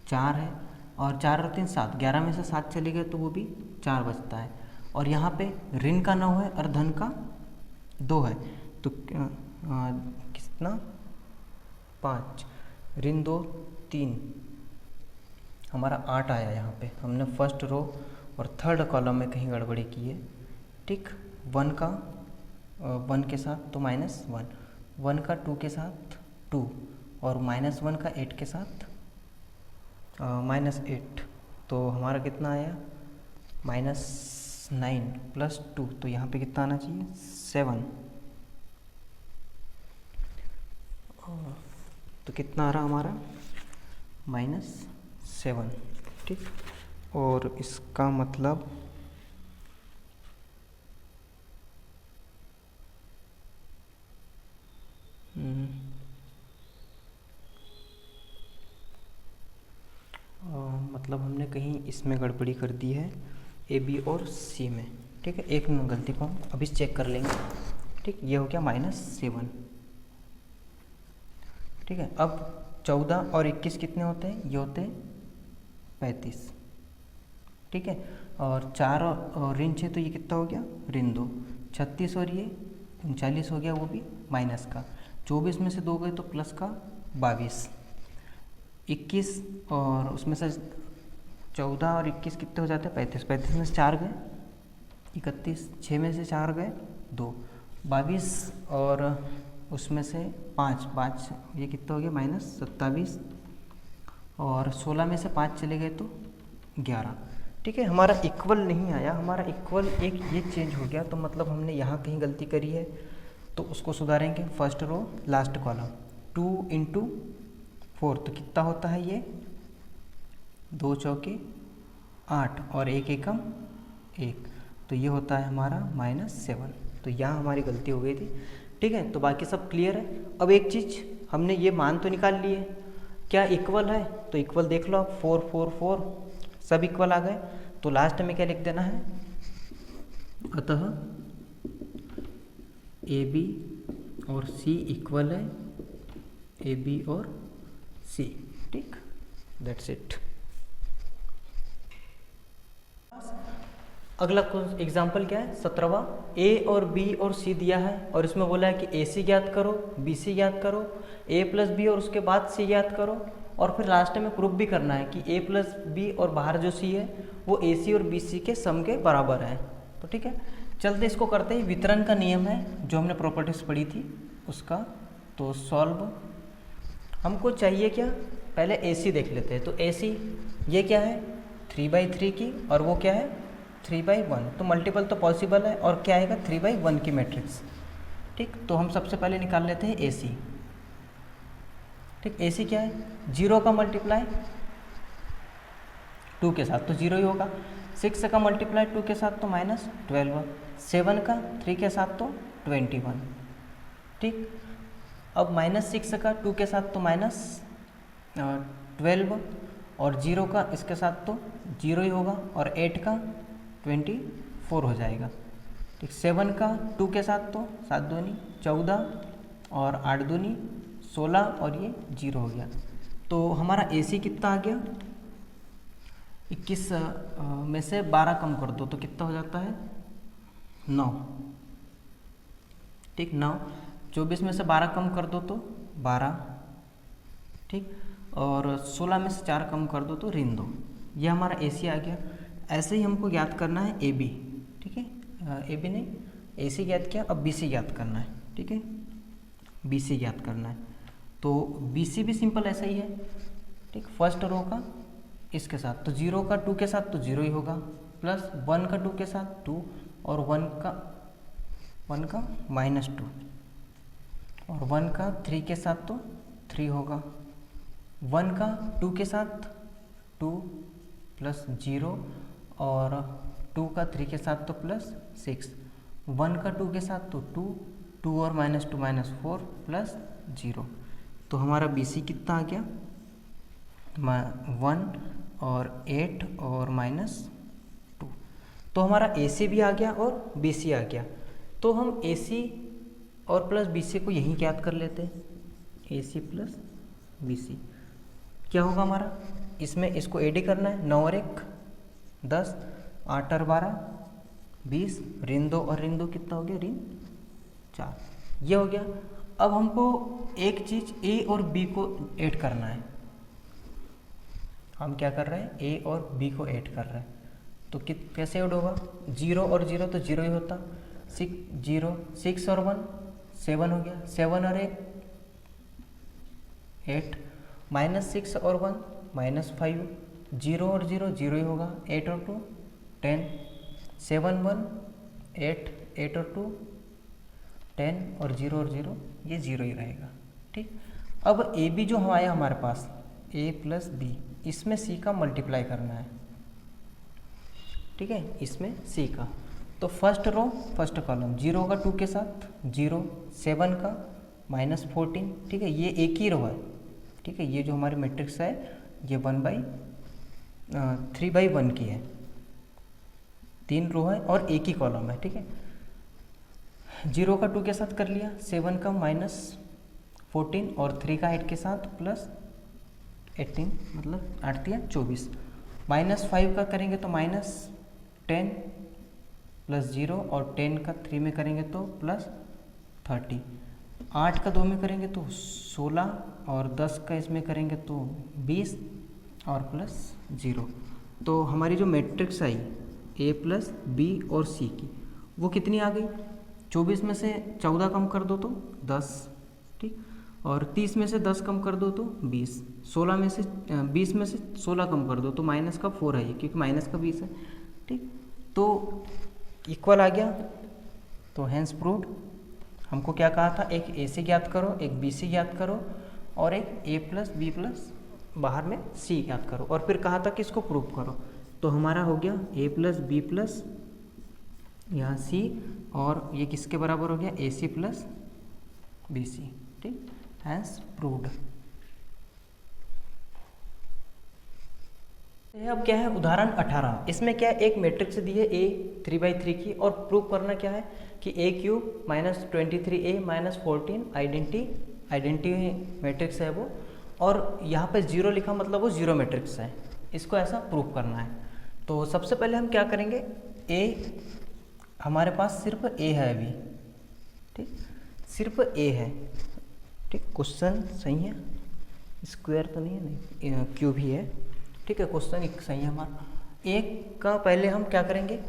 4 है, और 4 और 3 7, 11 में से 7 चलेगा तो वो भी 4 बचता है। और यहाँ पे ऋण का 9 है और धन का 2 है, तो कितना? 5, ऋण 2 3, हमारा 8 आया। यहाँ पे हमने फर्स्ट रो और थर्ड कॉलम में कहीं गड़बड़ी की है। ठीक, 1 का 1 के साथ तो -1, 1 का 2 के साथ 2, और -1 का 8 के साथ -8, तो हमारा कितना आया? -9 + 2, तो यहाँ पे कितना आना चाहिए? 7। तो कितना आ रहा हमारा? -7। ठीक, और इसका मतलब मतलब हमने कहीं इसमें गड़बड़ी कर दी है, A B और C में। ठीक है, एक गलती को हम अभी चेक कर लेंगे। ठीक, ये हो गया -7। ठीक है, अब 14 और 21 कितने होते हैं? ये होते हैं 35। ठीक है, और 4 और ऋण 6 तो ये कितना हो गया? ऋण 2। 36 और ये 39 हो गया, वो भी माइनस का। 24 में से 2 गए तो प्लस का 22। 21 और उसमें से 14 और 21 कितने हो जाते हैं? 35। 35 में से 4 गए 31, 6 में से 4 गए 2, 22 और उसमें से 5 ये कितना हो गया? -27, और 16 में से 5 चले गए तो 11। ठीक है, हमारा इक्वल नहीं आया, हमारा इक्वल एक ये चेंज हो गया, तो मतलब हमने यहाँ कहीं गलती करी है, तो उसको सुधारेंगे। फर्स्ट रो लास्ट कॉलम, 2 × 4 तो कितना होता है? ये 2 चौके 8 और 1 एकम 1, तो ये होता है हमारा -7। तो यहाँ हमारी गलती हो गई थी। ठीक है, तो बाकी सब क्लियर है। अब एक चीज़, हमने ये मान तो निकाल लिए, क्या इक्वल है? तो इक्वल देख लो आप, 4 4 4 सब इक्वल आ गए, तो लास्ट में क्या लिख देना है? अतः AB और C इक्वल है, AB और C। ठीक, दैट्स इट। अगला एग्जाम्पल क्या है? 17वां। A और B और C दिया है, और इसमें बोला है कि AC ज्ञात करो, BC ज्ञात करो, A + B और उसके बाद C ज्ञात करो, और फिर लास्ट में प्रूफ भी करना है कि A + B और बाहर जो C है वो AC और BC के सम के बराबर है। तो ठीक है, चलते इसको करते हैं। वितरण का नियम है जो हमने प्रॉपर्टीज पढ़ी थी उसका। तो सॉल्व, हमको चाहिए क्या? पहले AC देख लेते हैं। तो AC ये क्या है? 3/3 की, और वो क्या है? 3/1। तो मल्टीपल तो पॉसिबल है, और क्या आएगा? 3/1 की मैट्रिक्स। ठीक, तो हम सबसे पहले निकाल लेते हैं AC। ठीक, AC क्या है? 0 का मल्टीप्लाई 2 के साथ तो 0 ही होगा। 6 का मल्टीप्लाई 2 के साथ तो -12, 7 का 3 के साथ तो 21। ठीक, अब -6 का 2 के साथ तो -12, और 0 का इसके साथ तो 0 ही होगा, और 8 का 24 हो जाएगा। ठीक, 7 का 2 के साथ तो 7 दूनी 14, और 8 दूनी 16, और ये 0 हो गया। तो हमारा AC कितना आ गया? 21 में से 12 कम कर दो तो कितना हो जाता है 9। ठीक 9। 24 में से 12 कम कर दो तो 12। ठीक और 16 में से 4 कम कर दो तो ऋण 2। ये हमारा AC आ गया। ऐसे ही हमको ज्ञात करना है AB। ठीक है AB नहीं AC ज्ञात किया, अब BC ज्ञात करना है। ठीक है BC ज्ञात करना है तो BC भी सिंपल ऐसा ही है। ठीक फर्स्ट रो का इसके साथ तो 0 का 2 के साथ तो 0 ही होगा, प्लस 1 का 2 के साथ 2 और 1 का -2 और 1 का 3 के साथ तो 3 होगा, 1 का 2 के साथ 2 प्लस 0 और 2 का 3 के साथ तो प्लस 6, 1 का 2 के साथ तो 2, 2 और -2 -4 प्लस 0। तो हमारा BC कितना आ गया 1 और 8 और -2। तो हमारा AC भी आ गया और BC आ गया। तो हम AC और प्लस BC को यहीं ज्ञात कर लेते हैं। AC प्लस BC क्या होगा हमारा, इसमें इसको एड करना है। 9 और 1 10, 8 और 12 20, ऋण 2 और ऋण 2 कितना हो गया ऋण 4। ये हो गया। अब हमको एक चीज़ A और B को ऐड करना है। हम क्या कर रहे हैं A और B को ऐड कर रहे हैं तो कैसे ऐड होगा, 0 और 0 तो 0 ही होता, 6 और 1 7 हो गया, 7 और 1 8, -6 और 1 -5, 0 और 0 0 ही होगा, 8 और 2 10, 7 1 8, 8 और 2 10 और 0 और 0 ये 0 ही रहेगा। ठीक अब AB जो आया हमारे पास A प्लस B, इसमें C का मल्टीप्लाई करना है। ठीक है इसमें C का, तो फर्स्ट रो फर्स्ट कॉलम 0 का 2 के साथ 0, 7 का -14। ठीक है ये एक ही रो है। ठीक है ये जो हमारी मैट्रिक्स है ये 3/1 की है, 3 रो है और एक ही कॉलम है। ठीक है 0 का 2 के साथ कर लिया, 7 का -14 और 3 का 8 के साथ प्लस 18 मतलब 8 या 24, -5 का करेंगे तो -10 प्लस 0 और 10 का 3 में करेंगे तो प्लस 30, 8 का 2 में करेंगे तो 16 और 10 का इसमें करेंगे तो 20 और प्लस 0। तो हमारी जो matrix I A plus B और C की वो कितनी आ गई, 24 में से 14 कम कर दो तो 10। ठीक और 30 में से 10 कम कर दो तो 20, 16 में से 20 में से 16 कम कर दो तो माइनस का 4 है क्योंकि माइनस का 20 है। ठीक तो इक्वल आ गया। तो हैंस प्रूव्ड। हमको क्या कहा था, एक AC ज्ञात करो, एक BC ज्ञात करो और एक A प्लस B प्लस बाहर में C ज्ञात करो और फिर कहा था कि इसको प्रूव करो। तो हमारा हो गया A प्लस B प्लस यहाँ C और ये किसके बराबर हो गया AC प्लस BC। ठीक हैंस प्रूव्ड। अब क्या है उदाहरण 18, इसमें क्या है एक मैट्रिक्स दी है A 3/3 की और प्रूव करना क्या है कि A³ -23A -14 आइडेंटिटी मैट्रिक्स है वो, और यहाँ पे 0 लिखा मतलब वो 0 मैट्रिक्स है। इसको ऐसा प्रूव करना है। तो सबसे पहले हम क्या करेंगे, A हमारे पास सिर्फ A है अभी। ठीक सिर्फ A है। ठीक क्वेश्चन सही है, स्क्वायर तो नहीं है, नहीं क्यूब ही है। ठीक है क्वेश्चन एक सही है हमारा। A का पहले हम क्या करेंगे,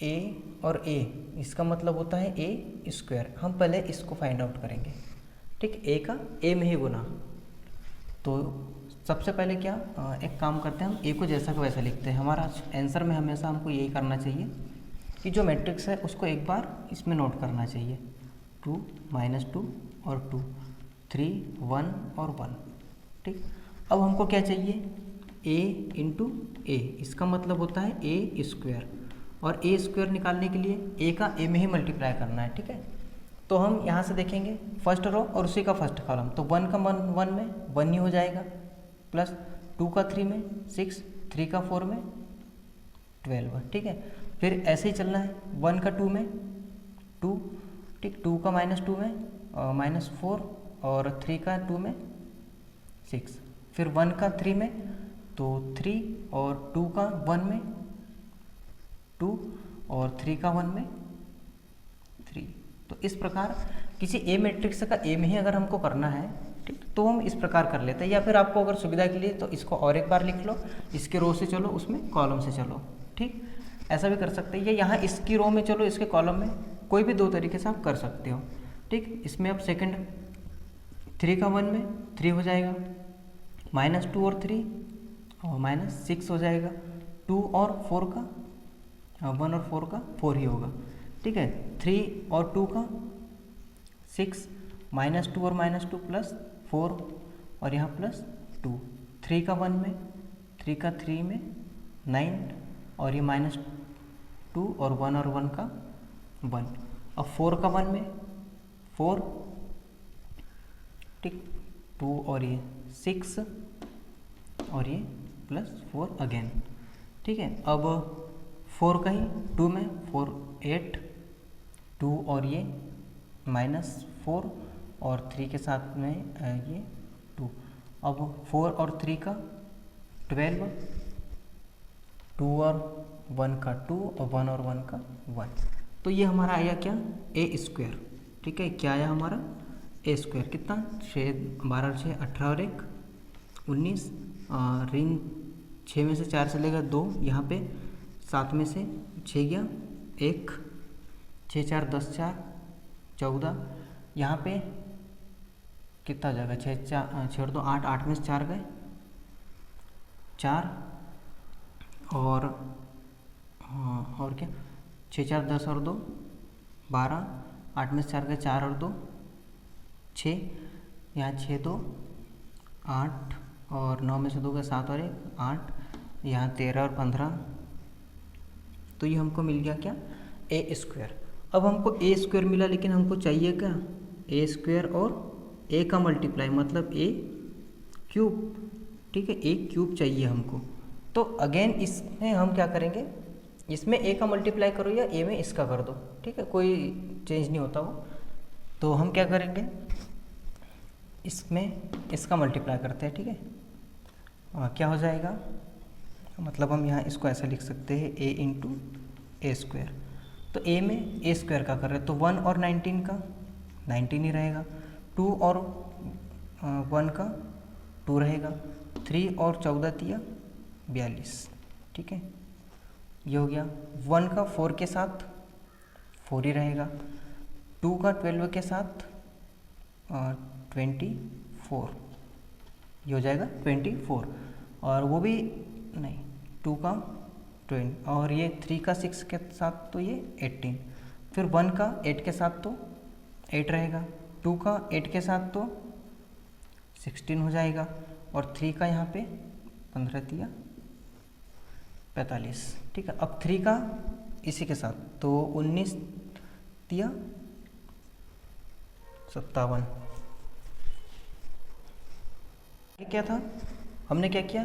A और A इसका मतलब होता है A²। हम पहले इसको फाइंड आउट करेंगे। ठीक A का A में ही गुना। तो सबसे पहले क्या एक काम करते हैं, हम A को जैसा का वैसा लिखते हैं। हमारा आंसर में हमेशा हमको यही करना चाहिए कि जो मैट्रिक्स है उसको एक बार इसमें नोट करना चाहिए, 2 -2 और 2 3 1 और 1। ठीक अब हमको क्या चाहिए, A इंटू A, इसका मतलब होता है A² और A² निकालने के लिए A का A में ही मल्टीप्लाई करना है। ठीक है तो हम यहाँ से देखेंगे फर्स्ट रो और उसी का फर्स्ट कॉलम, तो 1 का 1 में 1 ही हो जाएगा, प्लस 2 का 3 में 6, 3 का 4 में 12। ठीक है फिर ऐसे ही चलना है, 1 का 2 में 2, ठीक 2 का -2 में -4 और 3 का 2 में 6, फिर 1 का 3 में तो 3 और 2 का 1 में 2 और 3 का 1 में 3। तो इस प्रकार किसी ए मैट्रिक्स का ए में ही अगर हमको करना है, ठीक, तो हम इस प्रकार कर लेते हैं। या फिर आपको अगर सुविधा के लिए तो इसको और एक बार लिख लो, इसके रो से चलो, उसमें कॉलम से चलो, ठीक, ऐसा भी कर सकते हैं। या यहाँ इसकी रो में चलो, इसके कॉलम में, कोई भी दो तरीके से आप कर सकते हो, ठीक। इसमें अब सेकंड 3 का 1 में 3 हो जाएगा, -2 और 3 और -6 हो जाएगा। 2 और 4 का 1 और 4 का 4 ही होगा, ठीक है। 3 और 2 का 6, -2 और -2 +4 और यहाँ +2। 3 का 1 में 3 का 3 में 9 और ये -2 और 1 और 1 का 1। अब 4 का 1 में 4, ठीक, 2 और ये 6 और ये +4 अगेन, ठीक है। अब 4 का ही 2 में 4 8, 2 और ये -4 और 3 के साथ में ये 2। अब 4 और 3 का 12, 2 और 1 का 2 और 1 और 1 का 1। तो ये हमारा आया क्या, a², ठीक है। क्या आया हमारा a², कितना 6, 12 6 18 और 1 19, ऋण 6 में से 4 चलेगा 2, यहाँ पे 7 में से 6 गया 1, 6 4 10 4 14, यहाँ पे कितना हो जाएगा 6 4 छोड़ दो 8, 8 में से 4 गए 4 और क्या 6 4 10 और 2 12, 8 में से 4 गए 4 और 2 6, यहाँ 6 2 8 और 9 में से 2 गए 7 और 1 8, यहाँ 13 और 15। तो ये हमको मिल गया क्या, a²। अब हमको a² मिला, लेकिन हमको चाहिए क्या, a² और a का मल्टीप्लाई मतलब a³, ठीक है, a³ चाहिए हमको। तो अगेन इसमें हम क्या करेंगे, इसमें a का मल्टीप्लाई करो या a में इसका कर दो, ठीक है, कोई चेंज नहीं होता वो। तो हम क्या करेंगे, इसमें इसका मल्टीप्लाई करते हैं, ठीक है। क्या हो जाएगा, मतलब हम यहाँ इसको ऐसा लिख सकते हैं a × a²। तो a में a² का कर रहे हैं, तो 1 और 19 का 19 ही रहेगा, 2 और 1 का 2 रहेगा, 3 और 14 तिया 42, ठीक है, ये हो गया। 1 का 4 के साथ 4 ही रहेगा, 2 का 12 के साथ 24, ये हो जाएगा 24, और वो भी नहीं 2 का 20, और ये 3 का 6 के साथ तो ये 18, फिर 1 का 8 के साथ तो 8 रहेगा, 2 का 8 के साथ तो 16 हो जाएगा, और 3 का यहाँ पे 15 तिया 45, ठीक है। अब 3 का इसी के साथ तो 19 तिया 57। ये क्या था, हमने क्या किया,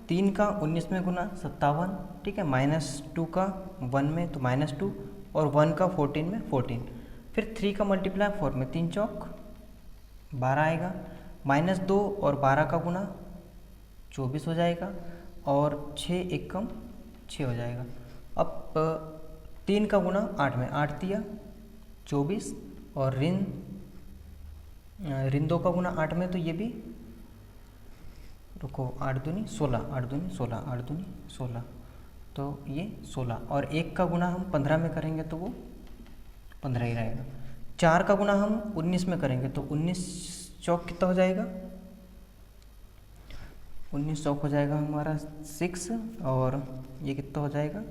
3 का 19 में गुना 57, ठीक है, -2 का 1 में तो -2 और 1 का 14 में 14, फिर 3 का मल्टीप्लाई 4 में 3 चौक 12 आएगा, -2 और 12 का गुना 24 हो जाएगा, और 6 एकम 6 हो जाएगा। अब 3 का गुना 8 में 8 तिया 24, और ऋण 2 का गुना 8 में तो ये भी, रुको 8 दूनी 16, 8 दूनी 16, 8 दूनी 16, तो ये 16, और 1 का गुना हम 15 में करेंगे तो वो 15 ही रहेगा। 4 का गुना हम 19 में करेंगे तो 19 चौक कितना हो जाएगा, 19 चौक हो जाएगा हमारा 6, और ये कितना हो जाएगा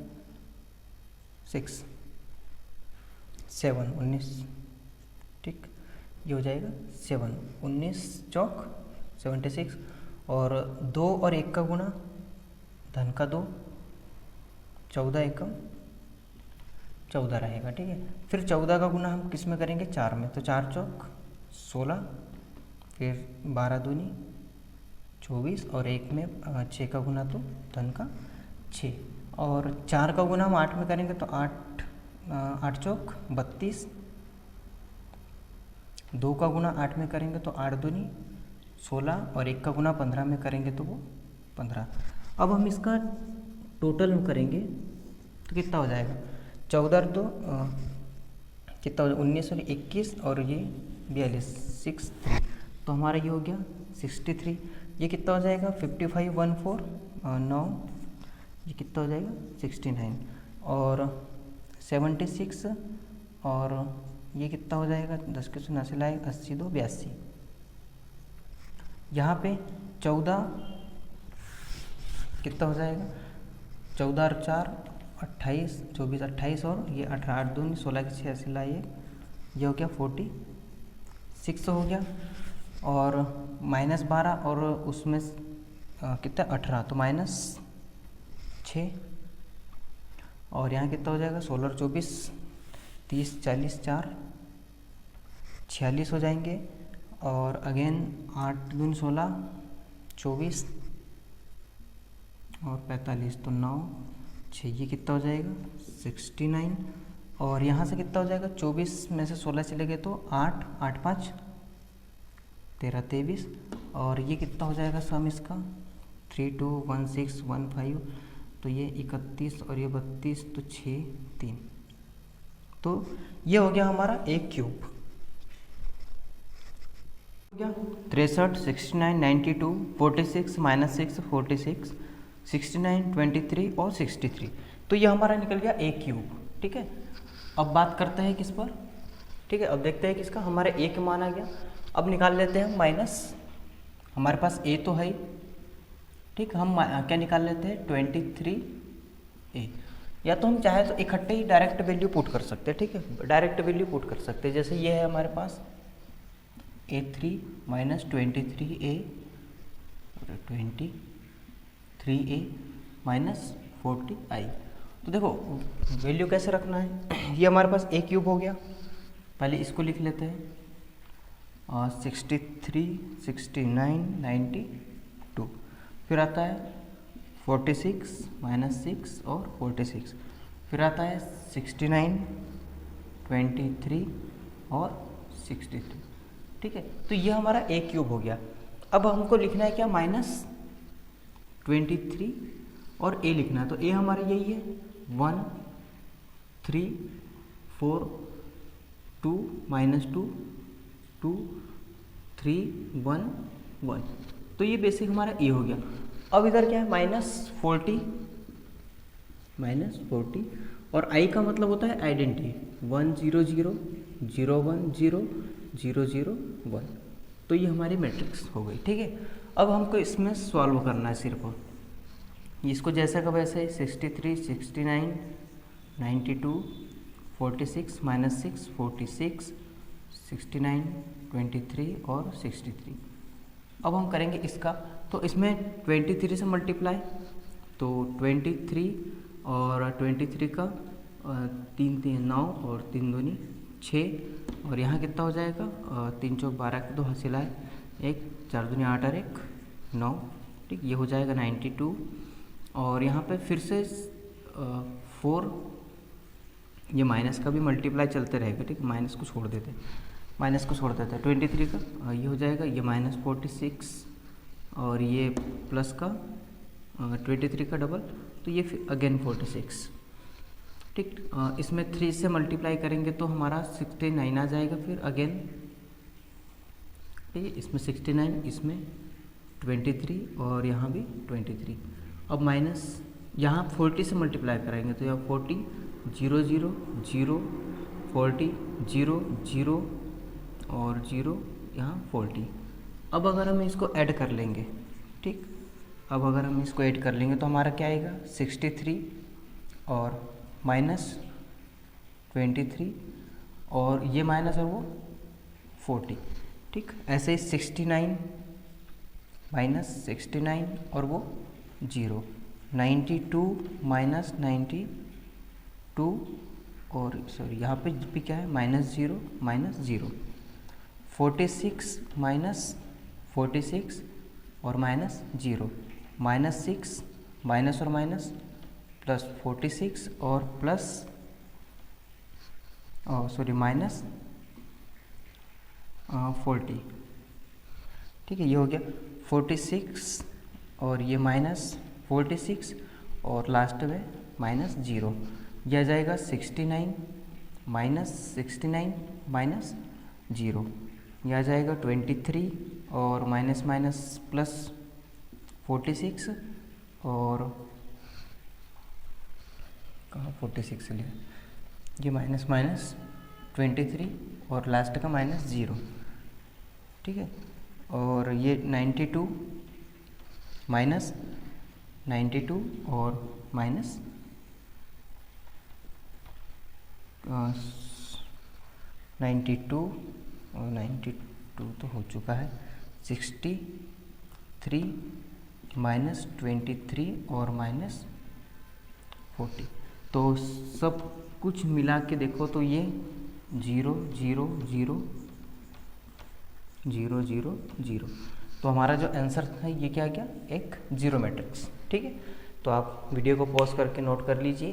6 7 19, ठीक, ये हो जाएगा 7 19 चौक 76, और 2 और 1 का गुना धन का 2 14 एकम 14 रहेगा, ठीक है। फिर 14 का गुना हम किस में करेंगे, 4 में, तो 4 चौक 16, फिर 12 दूनी 24, और 1 में 6 का गुना तो धन का 6, और 4 का गुना हम 8 में करेंगे तो 8 चौक 32, 2 का गुना 8 में करेंगे तो 8 दूनी 16, और 1 का गुना 15 में करेंगे तो वो 15। अब हम इसका टोटल हम करेंगे तो कितना हो जाएगा, 14 2 कितना हो जाएगा 19 और 21 और ये 42 6 3, तो हमारा ये हो गया 63। ये कितना हो जाएगा 55 1 4 9, ये कितना हो जाएगा 69 और 76 और ये कितना हो जाएगा 10 के 0 से लाए 80 2 82। यहाँ पे 14 कितना हो जाएगा 14 और 4 28 24 28 और ये 18 8 2 16 के 6 से लाए ये हो गया 46 हो गया और -12 और उसमें कितना 18 तो -6 और यहाँ कितना हो जाएगा 16 24 30 40 4 46 हो जाएंगे और अगेन 8 दूनी 16 24 और 45 तो 9 6, ये कितना हो जाएगा 69 और यहाँ से कितना हो जाएगा 24 में से 16 चले गए तो 8 8 5 13 23 और ये कितना हो जाएगा सम इसका 3 2 1 6 1 5, तो ये 31 और ये 32 तो 6 3, तो ये हो गया हमारा एक क्यूब। 63 69 92 46 -6 46 69 23 और 63, तो ये हमारा निकल गया एक क्यूब। ठीक है, अब बात करते हैं किस पर। ठीक है, अब देखते हैं किसका हमारे ए का मान आ गया। अब निकाल लेते हैं माइनस, हमारे पास ए तो है। ठीक, हम क्या निकाल लेते हैं 23a, या तो हम चाहे तो इकट्ठे ही डायरेक्ट वैल्यू पुट कर सकते हैं। ठीक है, डायरेक्ट वैल्यू पुट कर सकते हैं, जैसे ये है हमारे पास a3 minus 23a 23a minus 40i। तो देखो वैल्यू कैसे रखना है, ये हमारे पास a क्यूब हो गया, पहले इसको लिख लेते हैं 63 69 92, फिर आता है 46 -6 और 46, फिर आता है 69 23 और 63। ठीक है, तो ये हमारा a क्यूब हो गया। अब हमको लिखना है क्या -23 और a लिखना है, तो a हमारा यही है 1 3 4 2 -2 2 3 1 1, तो ये बेसिक हमारा a हो गया। अब इधर क्या है -40 और i का मतलब होता है आइडेंटिटी 1 0 0 0 1 0 0 0 1, तो ये हमारी मैट्रिक्स हो गई। ठीक है, अब हमको इसमें सॉल्व करना है सिर्फ, इसको जैसा का वैसे 63 69 92 46 -6 46 69 23 और 63। अब हम करेंगे इसका, तो इसमें 23 से मल्टीप्लाई, तो 23 और 23 का 3 3 9 और 3 दूनी 6 और यहाँ कितना हो जाएगा 3 चौक 12 के 2 हासिल आए 1 4 दूनी 8 और 1 9। ठीक, ये हो जाएगा 92 और यहाँ पे फिर से 4, ये माइनस का भी मल्टीप्लाई चलते रहेगा। ठीक, माइनस को छोड़ देते हैं 23 का ये हो जाएगा ये -46 और ये प्लस का 23 का डबल, तो ये फिर अगेन 46। ठीक, इसमें 3 से मल्टीप्लाई करेंगे तो हमारा 69 आ जाएगा, फिर अगेन ठीक है, इसमें 69 इसमें 23 और यहाँ भी 23। अब माइनस यहाँ 40 से मल्टीप्लाई करेंगे तो यहाँ 40 0 0 0 40 0 0 और 0 यहाँ 40। अब अगर हम इसको ऐड कर लेंगे, ठीक, अब अगर हम इसको ऐड कर लेंगे तो हमारा क्या आएगा 63 और -23 और ये माइनस और वो 40। ठीक, ऐसे ही 69 -69 और वो 0 92 -92 और सॉरी यहाँ पे भी क्या है -0 -0 46 -46 और -0 -6 माइनस और माइनस प्लस 46 और प्लस सॉरी -40। ठीक है, ये हो गया 46 और ये -46 46 और लास्ट में माइनस 0, यह आ जाएगा 69 माइनस 69 माइनस 0, यह आ जाएगा 23 और माइनस माइनस प्लस 46 और कहाँ 46 लिया, ये माइनस माइनस 23 और लास्ट का माइनस 0, ठीक है। और ये 92 माइनस 92 और माइनस 92 और 92 तो हो चुका है, 63 माइनस 23 और माइनस 40। तो सब कुछ मिला के देखो तो ये 0 0 0 0 0 0, तो हमारा जो आंसर था ये क्या गया, एक जीरो मैट्रिक्स, ठीक है। तो आप वीडियो को पॉज करके नोट कर लीजिए।